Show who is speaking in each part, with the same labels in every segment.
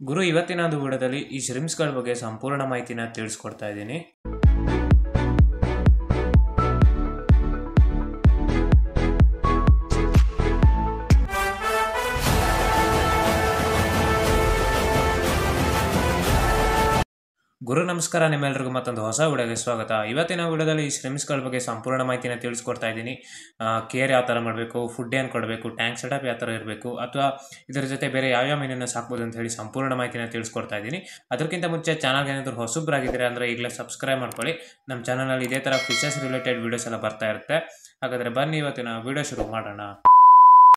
Speaker 1: ಗುರು ಇವತ್ತಿನ ಒಂದು ವಿಡಿಯೋದಲ್ಲಿ ಈ ಶ್ರಿಮ್ಸ್ಗಳ ಬಗ್ಗೆ ಸಂಪೂರ್ಣ ಮಾಹಿತಿನ ತಿಳಿಸ್ಕೊಡ್ತಾ ಇದ್ದೀನಿ. ಗುರು ನಮಸ್ಕಾರ, ನಿಮ್ಮೆಲ್ಲರಿಗೂ ಮತ್ತೊಂದು ಹೊಸ ವಿಡಿಯೋಗೆ ಸ್ವಾಗತ. ಇವತ್ತಿನ ವಿಡಿಯೋದಲ್ಲಿ ಈ ಶ್ರಿಮ್ಸ್ಗಳ ಬಗ್ಗೆ ಸಂಪೂರ್ಣ ಮಾಹಿತಿನ ತಿಳಿಸ್ಕೊಡ್ತಾ ಇದ್ದೀನಿ. ಕೇರ್ ಯಾವ ಥರ ಮಾಡಬೇಕು, ಫುಡ್ ಏನು ಕೊಡಬೇಕು, ಟ್ಯಾಂಕ್ ಸೆಟಪ್ ಯಾವ ಥರ ಇರಬೇಕು, ಅಥವಾ ಇದರ ಜೊತೆ ಬೇರೆ ಯಾವ್ಯಾವ ಮೀನನ್ನು ಸಾಕ್ಬೋದು ಅಂತ ಹೇಳಿ ಸಂಪೂರ್ಣ ಮಾಹಿತಿನ ತಿಳಿಸ್ಕೊಡ್ತಾ ಇದ್ದೀನಿ. ಅದಕ್ಕಿಂತ ಮುಂಚೆ ಚಾನಲ್ಗೆ ಏನಾದರೂ ಹೊಸಬ್ರಾಗಿದ್ದರೆ ಅಂದರೆ ಈಗಲೇ ಸಬ್ಸ್ಕ್ರೈಬ್ ಮಾಡ್ಕೊಳ್ಳಿ. ನಮ್ಮ ಚಾನಲಲ್ಲಿ ಇದೇ ಥರ ಫಿಶಸ್ ರಿಲೇಟೆಡ್ ವೀಡಿಯೋಸ್ ಎಲ್ಲ ಬರ್ತಾ ಇರುತ್ತೆ. ಹಾಗಾದರೆ ಬನ್ನಿ ಇವತ್ತಿನ ವಿಡಿಯೋ ಶುರು ಮಾಡೋಣ.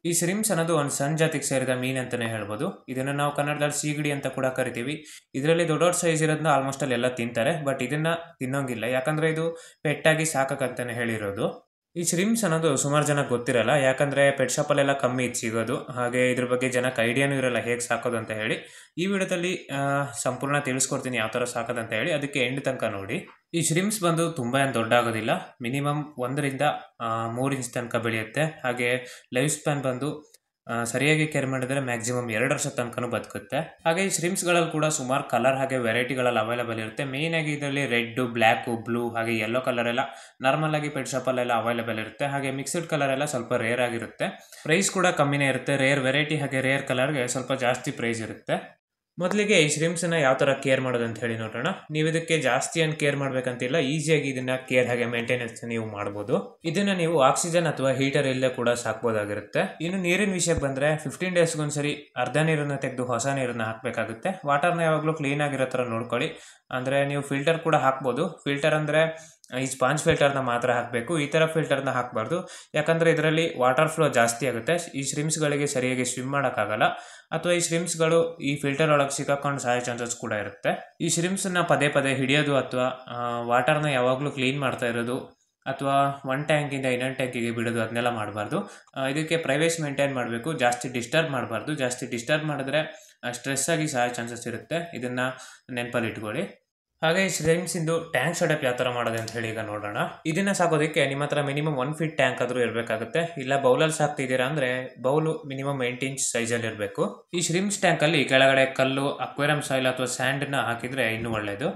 Speaker 1: ಈ ಶ್ರಿಮ್ಸ್ ಅನ್ನೋದು ಒಂದು ಸಣ್ಣ ಜಾತಿಗೆ ಸೇರಿದ ಮೀನು ಅಂತಲೇ ಹೇಳ್ಬೋದು. ಇದನ್ನು ನಾವು ಕನ್ನಡದಲ್ಲಿ ಸೀಗಡಿ ಅಂತ ಕೂಡ ಕರಿತೀವಿ. ಇದರಲ್ಲಿ ದೊಡ್ಡ ಸೈಜ್ ಇರೋದನ್ನ ಆಲ್ಮೋಸ್ಟ್ ಅಲ್ಲಿ ಎಲ್ಲ ತಿಂತಾರೆ, ಬಟ್ ಇದನ್ನು ತಿನ್ನೋಂಗಿಲ್ಲ, ಯಾಕಂದರೆ ಇದು ಪೆಟ್ಟಾಗಿ ಸಾಕಕ್ಕಂತಲೇ ಹೇಳಿರೋದು. ಈ ಶ್ರಿಮ್ಸ್ ಅನ್ನೋದು ಸುಮಾರು ಜನಕ್ಕೆ ಗೊತ್ತಿರಲ್ಲ, ಯಾಕಂದರೆ ಪೆಟ್ ಶಾಪಲ್ಲೆಲ್ಲ ಕಮ್ಮಿ ಇದು ಸಿಗೋದು. ಹಾಗೆ ಇದ್ರ ಬಗ್ಗೆ ಜನಕ್ಕೆ ಐಡಿಯಾನೂ ಇರಲ್ಲ ಹೇಗೆ ಸಾಕೋದು ಅಂತ ಹೇಳಿ. ಈ ವಿಡಿಯೋದಲ್ಲಿ ಸಂಪೂರ್ಣ ತಿಳಿಸ್ಕೊಡ್ತೀನಿ ಯಾವ ಥರ ಸಾಕೋದು ಅಂತ ಹೇಳಿ. ಅದಕ್ಕೆ ಎಂಡ್ ತನಕ ನೋಡಿ. ಈ ಶ್ರಿಮ್ಸ್ ಬಂದು ತುಂಬ ಏನು ದೊಡ್ಡ ಆಗೋದಿಲ್ಲ, ಮಿನಿಮಮ್ 1 ರಿಂದ 3 ಇಂಚ್ ತನಕ ಬೆಳೆಯುತ್ತೆ. ಹಾಗೆ ಲೈಫ್ ಸ್ಪ್ಯಾನ್ ಬಂದು ಸರಿಯಾಗಿ ಕೇರ್ ಮಾಡಿದರೆ ಮ್ಯಾಕ್ಸಿಮಮ್ 2 ವರ್ಷದ ತನಕ ಬದುಕುತ್ತೆ. ಹಾಗೆ ಈ ಶ್ರಿಮ್ಸ್ಗಳಲ್ಲಿ ಕೂಡ ಸುಮಾರು ಕಲರ್ ಹಾಗೆ ವೆರೈಟಿಗಳಲ್ಲಿ ಅವೈಲೇಬಲ್ ಇರುತ್ತೆ. ಮೇಯ್ನಾಗಿ ಇದರಲ್ಲಿ ರೆಡ್, ಬ್ಲ್ಯಾಕು, ಬ್ಲೂ ಹಾಗೆ ಯೆಲ್ಲೋ ಕಲರ್ ಎಲ್ಲ ನಾರ್ಮಲ್ ಆಗಿ ಪೆಟ್ ಶಾಪಲ್ಲೆಲ್ಲ ಅವೈಲೇಬಲ್ ಇರುತ್ತೆ. ಹಾಗೆ ಮಿಕ್ಸ್ಡ್ ಕಲರ್ ಎಲ್ಲ ಸ್ವಲ್ಪ ರೇರ್ ಆಗಿರುತ್ತೆ. ಪ್ರೈಸ್ ಕೂಡ ಕಮ್ಮಿನೇ ಇರುತ್ತೆ. ರೇರ್ ವೆರೈಟಿ ಹಾಗೆ ರೇರ್ ಕಲರ್ಗೆ ಸ್ವಲ್ಪ ಜಾಸ್ತಿ ಪ್ರೈಸ್ ಇರುತ್ತೆ. ಮೊದಲಿಗೆ ಈ ಶ್ರಿಮ್ಸನ್ನ ಯಾವ ಥರ ಕೇರ್ ಮಾಡೋದು ಅಂತ ಹೇಳಿ ನೋಡೋಣ. ನೀವು ಇದಕ್ಕೆ ಜಾಸ್ತಿ ಏನು ಕೇರ್ ಮಾಡಬೇಕಂತಿಲ್ಲ, ಈಸಿಯಾಗಿ ಇದನ್ನು ಕೇರ್ ಹಾಗೆ ಮೇಂಟೆನೆನ್ಸ್ ನೀವು ಮಾಡ್ಬೋದು. ಇದನ್ನು ನೀವು ಆಕ್ಸಿಜನ್ ಅಥವಾ ಹೀಟರ್ ಇಲ್ಲದೆ ಕೂಡ ಸಾಕ್ಬೋದಾಗಿರುತ್ತೆ. ಇನ್ನು ನೀರಿನ ವಿಷಯಕ್ಕೆ ಬಂದರೆ 15 ಡೇಸ್ಗೊಂದ್ಸರಿ ಅರ್ಧ ನೀರನ್ನು ತೆಗೆದು ಹೊಸ ನೀರನ್ನು ಹಾಕಬೇಕಾಗುತ್ತೆ. ವಾಟರ್ನ ಯಾವಾಗಲೂ ಕ್ಲೀನ್ ಆಗಿರೋ ಥರ ನೋಡ್ಕೊಳ್ಳಿ. ಅಂದರೆ ನೀವು ಫಿಲ್ಟರ್ ಕೂಡ ಹಾಕ್ಬೋದು. ಫಿಲ್ಟರ್ ಅಂದರೆ ಈ ಸ್ಪಾಂಜ್ ಫಿಲ್ಟರ್ನ ಮಾತ್ರ ಹಾಕಬೇಕು, ಈ ಥರ ಫಿಲ್ಟರ್ನ ಹಾಕಬಾರ್ದು. ಯಾಕಂದರೆ ಇದರಲ್ಲಿ ವಾಟರ್ ಫ್ಲೋ ಜಾಸ್ತಿ ಆಗುತ್ತೆ. ಈ ಶ್ರಿಮ್ಸ್ಗಳಿಗೆ ಸರಿಯಾಗಿ ಸ್ವಿಮ್ ಮಾಡೋಕ್ಕಾಗಲ್ಲ, ಅಥವಾ ಈ ಶ್ರಿಮ್ಸ್ಗಳು ಈ ಫಿಲ್ಟರ್ ಒಳಗೆ ಸಿಕ್ಕಾಕೊಂಡು ಸಾಯೋ ಚಾನ್ಸಸ್ ಕೂಡ ಇರುತ್ತೆ. ಈ ಶ್ರಿಮ್ಸನ್ನ ಪದೇ ಪದೇ ಹಿಡಿಯೋದು ಅಥವಾ ವಾಟರ್ನ ಯಾವಾಗಲೂ ಕ್ಲೀನ್ ಮಾಡ್ತಾ ಇರೋದು, ಅಥವಾ ಒಂದು ಟ್ಯಾಂಕಿಂದ ಇನ್ನೊಂದು ಟ್ಯಾಂಕಿಗೆ ಬಿಡೋದು, ಅದನ್ನೆಲ್ಲ ಮಾಡಬಾರ್ದು. ಇದಕ್ಕೆ ಪ್ರೈವೇಸಿ ಮೇಂಟೈನ್ ಮಾಡಬೇಕು. ಜಾಸ್ತಿ ಡಿಸ್ಟರ್ಬ್ ಮಾಡಬಾರ್ದು. ಜಾಸ್ತಿ ಡಿಸ್ಟರ್ಬ್ ಮಾಡಿದ್ರೆ ಸ್ಟ್ರೆಸ್ ಆಗಿ ಸಾಯೋ ಚಾನ್ಸಸ್ ಇರುತ್ತೆ. ಇದನ್ನು ನೆನಪಲ್ಲಿ ಇಟ್ಕೊಳ್ಳಿ. ಹಾಗೆ ಈ ಶ್ರಿಮ್ಸಿಂದು ಟ್ಯಾಂಕ್ ಸೆಟಪ್ ಯಾವ ಥರ ಮಾಡೋದು ಅಂತ ಹೇಳಿ ಈಗ ನೋಡೋಣ. ಇದನ್ನು ಸಾಕೋದಕ್ಕೆ ನಿಮ್ಮ ಹತ್ರ ಮಿನಿಮಮ್ 1 ಫೀಟ್ ಟ್ಯಾಂಕ್ ಆದರೂ ಇರಬೇಕಾಗುತ್ತೆ. ಇಲ್ಲ ಬೌಲಲ್ಲಿ ಸಾಕ್ತಿದ್ದೀರಾ ಅಂದರೆ ಬೌಲು ಮಿನಿಮಮ್ 8 ಇಂಚ್ ಸೈಜಲ್ಲಿ ಇರಬೇಕು. ಈ ಶ್ರಿಮ್ಸ್ ಟ್ಯಾಂಕಲ್ಲಿ ಕೆಳಗಡೆ ಕಲ್ಲು, ಅಕ್ವೇರಿಯಂ ಸಾಯಿಲ್ ಅಥವಾ ಸ್ಯಾಂಡನ್ನ ಹಾಕಿದರೆ ಇನ್ನೂ ಒಳ್ಳೆಯದು.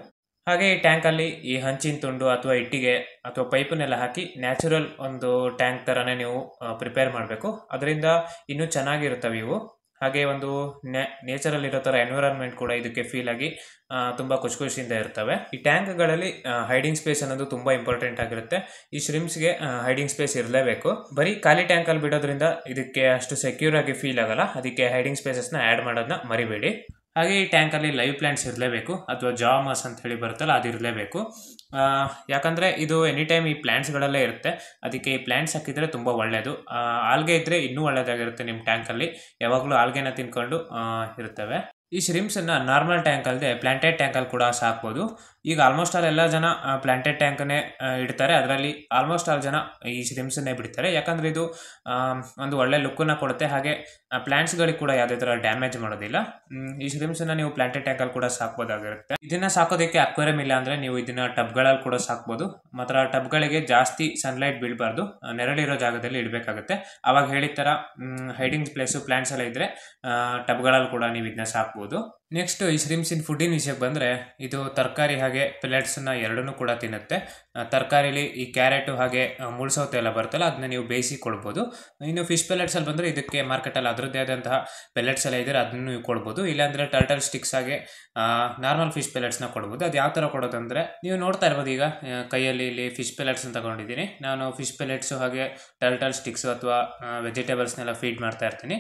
Speaker 1: ಹಾಗೆ ಈ ಟ್ಯಾಂಕಲ್ಲಿ ಈ ಹಂಚಿನ ತುಂಡು ಅಥವಾ ಇಟ್ಟಿಗೆ ಅಥವಾ ಪೈಪನ್ನೆಲ್ಲ ಹಾಕಿ ನ್ಯಾಚುರಲ್ ಒಂದು ಟ್ಯಾಂಕ್ ಥರನೇ ನೀವು ಪ್ರಿಪೇರ್ ಮಾಡಬೇಕು. ಅದರಿಂದ ಇನ್ನೂ ಚೆನ್ನಾಗಿರುತ್ತವೆ ಇವು. ಹಾಗೆ ಒಂದು ನೇಚರಲ್ಲಿ ಇರೋ ಥರ ಎನ್ವಿರಾನ್ಮೆಂಟ್ ಕೂಡ ಇದಕ್ಕೆ ಫೀಲ್ ಆಗಿ ತುಂಬ ಖುಷಿಯಿಂದ ಇರ್ತವೆ. ಈ ಟ್ಯಾಂಕ್ಗಳಲ್ಲಿ ಹೈಡಿಂಗ್ ಸ್ಪೇಸ್ ಅನ್ನೋದು ತುಂಬ ಇಂಪಾರ್ಟೆಂಟ್ ಆಗಿರುತ್ತೆ. ಈ ಶ್ರಿಮ್ಸ್ಗೆ ಹೈಡಿಂಗ್ ಸ್ಪೇಸ್ ಇರಲೇಬೇಕು. ಬರೀ ಖಾಲಿ ಟ್ಯಾಂಕಲ್ಲಿ ಬಿಡೋದ್ರಿಂದ ಇದಕ್ಕೆ ಅಷ್ಟು ಸೆಕ್ಯೂರ್ ಆಗಿ ಫೀಲ್ ಆಗಲ್ಲ. ಅದಕ್ಕೆ ಹೈಡಿಂಗ್ ಸ್ಪೇಸಸ್ನ ಆ್ಯಡ್ ಮಾಡೋದನ್ನ ಮರಿಬೇಡಿ. ಹಾಗೆ ಈ ಟ್ಯಾಂಕಲ್ಲಿ ಲೈವ್ ಪ್ಲಾಂಟ್ಸ್ ಇರಲೇಬೇಕು, ಅಥವಾ ಜಾಮಸ್ ಅಂತ ಹೇಳಿ ಬರುತ್ತಲ್ಲ ಅದು ಇರಲೇಬೇಕು. ಯಾಕಂದರೆ ಇದು ಎನಿ ಟೈಮ್ ಈ ಪ್ಲ್ಯಾಂಟ್ಸ್ಗಳಲ್ಲೇ ಇರುತ್ತೆ. ಅದಕ್ಕೆ ಈ ಪ್ಲ್ಯಾಂಟ್ಸ್ ಹಾಕಿದರೆ ತುಂಬ ಒಳ್ಳೆಯದು. ಆಲ್ಗೆ ಇದ್ದರೆ ಇನ್ನೂ ಒಳ್ಳೆಯದಾಗಿರುತ್ತೆ. ನಿಮ್ಮ ಟ್ಯಾಂಕಲ್ಲಿ ಯಾವಾಗಲೂ ಆಲ್ಗೆನ ತಿನ್ಕೊಂಡು ಇರ್ತವೆ. ಈ ಶ್ರಿಮ್ಸನ್ನು ನಾರ್ಮಲ್ ಟ್ಯಾಂಕ್ ಅಲ್ಲದೆ ಪ್ಲಾಂಟೆಡ್ ಟ್ಯಾಂಕಲ್ಲಿ ಕೂಡ ಸಾಕ್ಬೋದು. ಈಗ ಆಲ್ಮೋಸ್ಟ್ ಆಲ್ ಎಲ್ಲ ಜನ ಪ್ಲಾಂಟೆಡ್ ಟ್ಯಾಂಕನ್ನೇ ಇಡ್ತಾರೆ. ಅದರಲ್ಲಿ ಆಲ್ಮೋಸ್ಟ್ ಆಲ್ ಜನ ಈ ಶ್ರಿಮ್ಸನ್ನೇ ಬಿಡ್ತಾರೆ, ಯಾಕಂದರೆ ಇದು ಒಂದು ಒಳ್ಳೆ ಲುಕ್ಕನ್ನು ಕೊಡುತ್ತೆ. ಹಾಗೆ ಪ್ಲಾಂಟ್ಸ್ಗಳಿಗೆ ಕೂಡ ಯಾವುದೇ ಥರ ಡ್ಯಾಮೇಜ್ ಮಾಡೋದಿಲ್ಲ. ಈ ಶ್ರಿಮ್ಸನ್ನು ನೀವು ಪ್ಲಾಂಟೆಡ್ ಟ್ಯಾಂಕಲ್ಲಿ ಕೂಡ ಸಾಕ್ಬೋದಾಗಿರುತ್ತೆ. ಇದನ್ನು ಸಾಕೋದಕ್ಕೆ ಅಕ್ವೇರಿಯಂ ಇಲ್ಲ ಅಂದರೆ ನೀವು ಇದನ್ನು ಟಬ್ಗಳಲ್ಲಿ ಕೂಡ ಸಾಕ್ಬೋದು. ಮಾತ್ರ ಟಬ್ಗಳಿಗೆ ಜಾಸ್ತಿ ಸನ್ಲೈಟ್ ಬೀಳಬಾರ್ದು, ನೆರಳಿರೋ ಜಾಗದಲ್ಲಿ ಇಡಬೇಕಾಗುತ್ತೆ. ಆವಾಗ ಹೇಳಿದ ಥರ ಹೈಡಿಂಗ್ ಪ್ಲೇಸು ಪ್ಲಾಂಟ್ಸ್ ಎಲ್ಲ ಇದ್ದರೆ ಟಬ್ಗಳಲ್ಲಿ ಕೂಡ ನೀವು ಇದನ್ನ ಸಾಕ್ಬೋದು. ನೆಕ್ಸ್ಟ್ ಈ ಶ್ರಿಮ್ಸಿನ ಫುಡ್ಡಿನ ವಿಷಯಕ್ಕೆ ಬಂದರೆ ಇದು ತರಕಾರಿ ಹಾಗೆ ಪೆಲೆಟ್ಸನ್ನ ಎರಡನ್ನೂ ಕೂಡ ತಿನ್ನುತ್ತೆ. ತರಕಾರಿಲಿ ಈ ಕ್ಯಾರೆಟು ಹಾಗೆ ಮುಳ್ಸೌತೆ ಎಲ್ಲ ಬರುತ್ತಲ್ಲ, ಅದನ್ನ ನೀವು ಬೇಯಿಸಿ ಕೊಡ್ಬೋದು. ಇನ್ನು ಫಿಶ್ ಪೆಲೆಟ್ಸಲ್ಲಿ ಬಂದರೆ ಇದಕ್ಕೆ ಮಾರ್ಕೆಟಲ್ಲಿ ಅದರದ್ದೇ ಆದಂತಹ ಪೆಲೆಟ್ಸ್ ಎಲ್ಲ ಇದ್ದರೆ ಅದನ್ನು ನೀವು ಕೊಡ್ಬೋದು. ಇಲ್ಲಾಂದರೆ ಟರ್ಟಲ್ ಸ್ಟಿಕ್ಸ್ ಹಾಗೆ ನಾರ್ಮಲ್ ಫಿಶ್ ಪೆಲೆಟ್ಸ್ನ ಕೊಡ್ಬೋದು. ಅದು ಯಾವ ಥರ ಕೊಡೋದಂದರೆ ನೀವು ನೋಡ್ತಾ ಇರ್ಬೋದು, ಈಗ ಕೈಯಲ್ಲಿ ಇಲ್ಲಿ ಫಿಶ್ ಪೆಲೆಟ್ಸ್ನ ತಗೊಂಡಿದ್ದೀನಿ. ನಾನು ಫಿಶ್ ಪೆಲೆಟ್ಸು ಹಾಗೆ ಟರ್ಟಲ್ ಸ್ಟಿಕ್ಸು ಅಥವಾ ವೆಜಿಟೇಬಲ್ಸ್ನೆಲ್ಲ ಫೀಡ್ ಮಾಡ್ತಾ ಇರ್ತೀನಿ.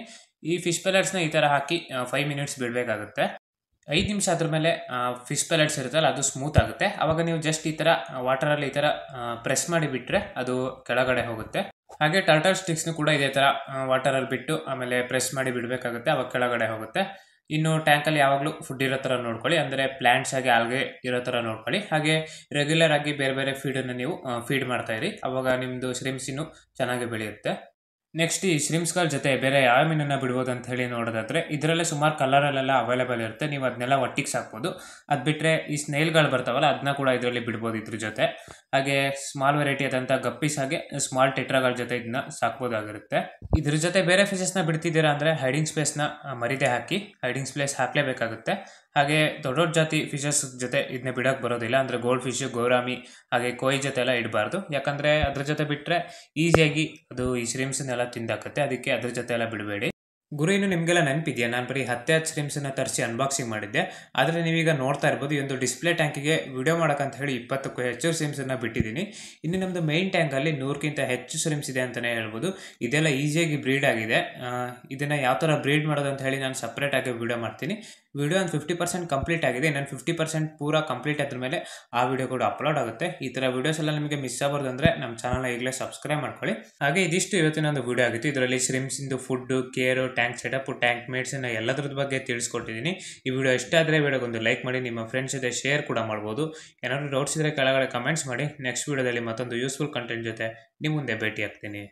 Speaker 1: ಈ ಫಿಶ್ ಪೆಲೆಟ್ಸ್ನ ಈ ಥರ ಹಾಕಿ 5 ಮಿನಿಟ್ಸ್ ಬಿಡಬೇಕಾಗುತ್ತೆ. 5 ನಿಮಿಷ ಅದ್ರ ಮೇಲೆ ಫಿಶ್ ಪೆಲೆಟ್ಸ್ ಇರುತ್ತಲ್ಲ ಅದು ಸ್ಮೂತ್ ಆಗುತ್ತೆ. ಆವಾಗ ನೀವು ಜಸ್ಟ್ ಈ ಥರ ವಾಟರಲ್ಲಿ ಈ ಥರ ಪ್ರೆಸ್ ಮಾಡಿ ಬಿಟ್ಟರೆ ಅದು ಕೆಳಗಡೆ ಹೋಗುತ್ತೆ. ಹಾಗೆ ಟರ್ಟಲ್ ಸ್ಟಿಕ್ಸ್ನು ಕೂಡ ಇದೇ ಥರ ವಾಟರಲ್ಲಿ ಬಿಟ್ಟು ಆಮೇಲೆ ಪ್ರೆಸ್ ಮಾಡಿ ಬಿಡಬೇಕಾಗುತ್ತೆ, ಆವಾಗ ಕೆಳಗಡೆ ಹೋಗುತ್ತೆ. ಇನ್ನು ಟ್ಯಾಂಕಲ್ಲಿ ಯಾವಾಗಲೂ ಫುಡ್ ಇರೋ ಥರ ನೋಡ್ಕೊಳ್ಳಿ, ಅಂದರೆ ಪ್ಲ್ಯಾಂಟ್ಸ್ ಆಗಿ ಆಲ್ಗೆ ಇರೋ ಥರ ನೋಡ್ಕೊಳ್ಳಿ. ಹಾಗೆ ರೆಗ್ಯುಲರ್ ಆಗಿ ಬೇರೆ ಬೇರೆ ಫೀಡನ್ನು ನೀವು ಫೀಡ್ ಮಾಡ್ತಾಯಿರಿ, ಆವಾಗ ನಿಮ್ಮದು ಶ್ರಿಮ್ಸ್ ಇನ್ನೂ ಚೆನ್ನಾಗಿ ಬೆಳೆಯುತ್ತೆ. ನೆಕ್ಸ್ಟ್ ಈ ಶ್ರಿಮ್ಸ್ಗಳ ಜೊತೆ ಬೇರೆ ಯಾವ ಮೀನನ್ನು ಬಿಡ್ಬೋದು ಅಂತ ಹೇಳಿ ನೋಡೋದಾದ್ರೆ ಇದರಲ್ಲೇ ಸುಮಾರು ಕಲರಲ್ಲೆಲ್ಲ ಅವೈಲೇಬಲ್ ಇರುತ್ತೆ, ನೀವು ಅದನ್ನೆಲ್ಲ ಒಟ್ಟಿಗೆ ಸಾಕ್ಬೋದು. ಅದು ಬಿಟ್ಟರೆ ಈ ಸ್ನೇಲ್ಗಳು ಬರ್ತಾವಲ್ಲ ಅದನ್ನ ಕೂಡ ಇದರಲ್ಲಿ ಬಿಡ್ಬೋದು ಇದ್ರ ಜೊತೆ. ಹಾಗೆ ಸ್ಮಾಲ್ ವೆರೈಟಿ ಆದಂಥ ಗಪ್ಪೀಸ್ ಹಾಗೆ ಸ್ಮಾಲ್ ಟೆಟ್ರಾಗಳ ಜೊತೆ ಇದನ್ನ ಸಾಕ್ಬೋದಾಗಿರುತ್ತೆ. ಇದ್ರ ಜೊತೆ ಬೇರೆ ಫಿಶಸ್ನ ಬಿಡ್ತಿದ್ದೀರಾ ಅಂದರೆ ಹೈಡಿಂಗ್ ಸ್ಪೇಸ್ನ ಮರಿದೆ ಹಾಕಿ, ಹೈಡಿಂಗ್ ಸ್ಪೇಸ್ ಹಾಕಲೇಬೇಕಾಗುತ್ತೆ. ಹಾಗೆ ದೊಡ್ಡ ದೊಡ್ಡ ಜಾತಿ ಫಿಶಸ್ ಜೊತೆ ಇದನ್ನ ಬಿಡೋಕ್ಕೆ ಬರೋದಿಲ್ಲ, ಅಂದರೆ ಗೋಲ್ಡ್ ಫಿಶ್, ಗೌರಾಮಿ ಹಾಗೆ ಕೋಯಿ ಜೊತೆ ಎಲ್ಲ ಇಡಬಾರ್ದು. ಯಾಕಂದರೆ ಅದ್ರ ಜೊತೆ ಬಿಟ್ಟರೆ ಈಸಿಯಾಗಿ ಅದು ಈ ಶ್ರಿಮ್ಸನ್ನೆಲ್ಲ ತಿಂದಾಕತ್ತೆ, ಅದಕ್ಕೆ ಅದ್ರ ಜೊತೆ ಎಲ್ಲ ಬಿಡಬೇಡಿ. ಗುರು, ಇನ್ನು ನಿಮಗೆಲ್ಲ ನೆನಪಿದೆಯಾ, ನಾನು ಬರೀ 10 ಶ್ರಿಮ್ಸನ್ನು ತರಿಸಿ ಅನ್ಬಾಕ್ಸಿಂಗ್ ಮಾಡಿದ್ದೆ. ಆದರೆ ನೀವೀಗ ನೋಡ್ತಾ ಇರ್ಬೋದು ಈ ಒಂದು ಡಿಸ್ಪ್ಲೇ ಟ್ಯಾಂಕಿಗೆ ವಿಡಿಯೋ ಮಾಡೋಕ್ಕಂತ ಹೇಳಿ 20ಕ್ಕೂ ಹೆಚ್ಚು ಶ್ರಿಮ್ಸನ್ನು ಬಿಟ್ಟಿದ್ದೀನಿ. ಇನ್ನು ನಮ್ಮದು ಮೇನ್ ಟ್ಯಾಂಕಲ್ಲಿ 100ಕ್ಕಿಂತ ಹೆಚ್ಚು ಶ್ರಿಮ್ಸ್ ಇದೆ ಅಂತಲೇ ಹೇಳ್ಬೋದು. ಇದೆಲ್ಲ ಈಸಿಯಾಗಿ ಬ್ರೀಡ್ ಆಗಿದೆ. ಇದನ್ನು ಯಾವ ಥರ ಬ್ರೀಡ್ ಮಾಡೋದು ಅಂತ ಹೇಳಿ ನಾನು ಸಪ್ರೇಟಾಗಿ ವಿಡಿಯೋ ಮಾಡ್ತೀನಿ. ವಿಡಿಯೋ ಒಂದು 50% ಕಂಪ್ಲೀಟ್ ಆಗಿದೆ, ಇನ್ನೊಂದು 50% ಪೂರ ಕಂಪ್ಲೀಟ್ ಆದ್ರ ಮೇಲೆ ಆ ವಿಡಿಯೋ ಕೂಡ ಅಪ್ಲೋಡ್ ಆಗುತ್ತೆ. ಈ ಥರ ವೀಡಿಯೋಸ್ ಎಲ್ಲ ನಿಮಗೆ ಮಿಸ್ ಆಗಬಾರ್ದು ಅಂದರೆ ನಮ್ಮ ಚಾನಲ್ನ ಈಗಲೇ ಸಬ್ಸ್ಕ್ರೈಬ್ ಮಾಡ್ಕೊಳ್ಳಿ. ಹಾಗೆ ಇದಿಷ್ಟು ಇವತ್ತಿನ ಒಂದು ವಿಡಿಯೋ ಆಗಿತ್ತು. ಇದರಲ್ಲಿ ಶ್ರಿಮ್ಸಿಂದು food, care, tank setup, tank ಮೇಡ್ಸನ್ನು ಎಲ್ಲದ್ರ ಬಗ್ಗೆ ತಿಳಿಸ್ಕೊಟ್ಟಿದ್ದೀನಿ. ಈ ವಿಡಿಯೋ ಇಷ್ಟ ಆದರೆ ವಿಡಿಯೋಗೊಂದು ಲೈಕ್ ಮಾಡಿ, ನಿಮ್ಮ ಫ್ರೆಂಡ್ಸ್ ಜೊತೆ ಶೇರ್ ಕೂಡ ಮಾಡ್ಬೋದು. ಏನಾದರೂ ಡೌಟ್ಸ್ ಇದ್ದರೆ ಕೆಳಗಡೆ ಕಮೆಂಟ್ಸ್ ಮಾಡಿ. ನೆಕ್ಸ್ಟ್ ವಿಡಿಯೋದಲ್ಲಿ ಮತ್ತೊಂದು ಯೂಸ್ಫುಲ್ ಕಂಟೆಂಟ್ ಜೊತೆ ನಿಮ್ಮ ಮುಂದೆ ಭೇಟಿ ಆಗ್ತೀನಿ.